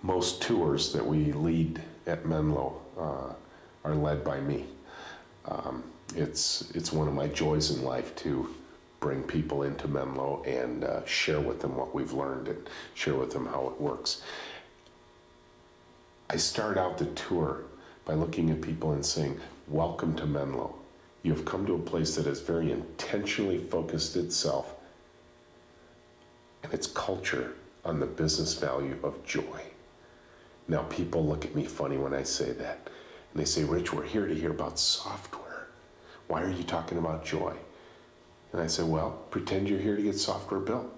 Most tours that we lead at Menlo are led by me. It's one of my joys in life to bring people into Menlo and share with them what we've learned and share with them how it works. I start out the tour by looking at people and saying, welcome to Menlo. You have come to a place that has very intentionally focused itself and its culture on the business value of joy. Now, people look at me funny when I say that. And they say, Rich, we're here to hear about software. Why are you talking about joy? And I say, well, pretend you're here to get software built.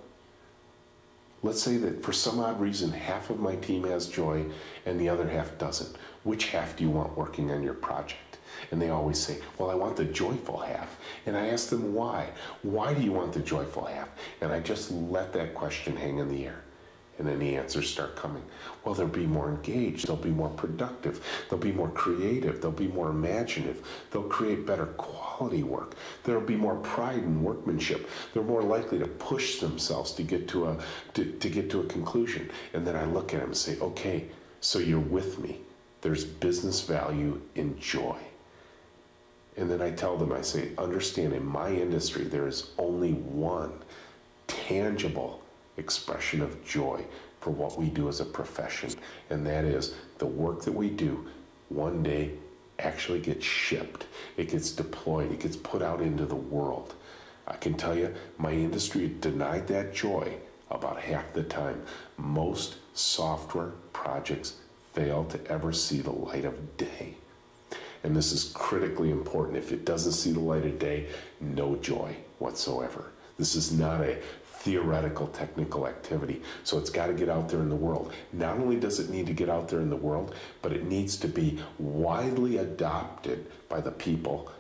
Let's say that for some odd reason, half of my team has joy and the other half doesn't. Which half do you want working on your project? And they always say, well, I want the joyful half. And I ask them why. Why do you want the joyful half? And I just let that question hang in the air. And then the answers start coming. Well, they'll be more engaged, they'll be more productive, they'll be more creative, they'll be more imaginative, they'll create better quality work, there'll be more pride in workmanship, they're more likely to push themselves to get to a conclusion. And then I look at them and say, okay, so you're with me. There's business value in joy. And then I tell them, I say, understand, in my industry, there is only one tangible expression of joy for what we do as a profession, and that is the work that we do one day actually gets shipped, it gets deployed, it gets put out into the world. I can tell you, my industry denied that joy about half the time. Most software projects fail to ever see the light of day. And this is critically important. If it doesn't see the light of day, no joy whatsoever. This is not a theoretical technical activity, so it's got to get out there in the world. Not only does it need to get out there in the world, but it needs to be widely adopted by the people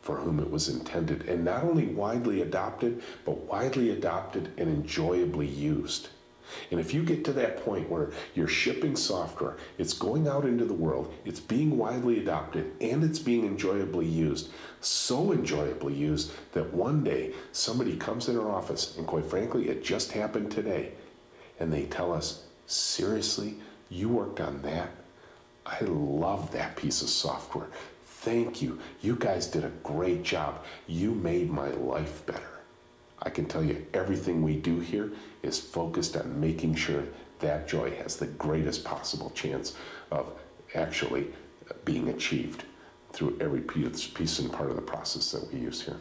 for whom it was intended. And not only widely adopted, but widely adopted and enjoyably used. And if you get to that point where you're shipping software, it's going out into the world, it's being widely adopted, and it's being enjoyably used, so enjoyably used that one day somebody comes in our office, and quite frankly, it just happened today, and they tell us, seriously, you worked on that? I love that piece of software. Thank you. You guys did a great job. You made my life better. I can tell you everything we do here is focused on making sure that joy has the greatest possible chance of actually being achieved through every piece and part of the process that we use here.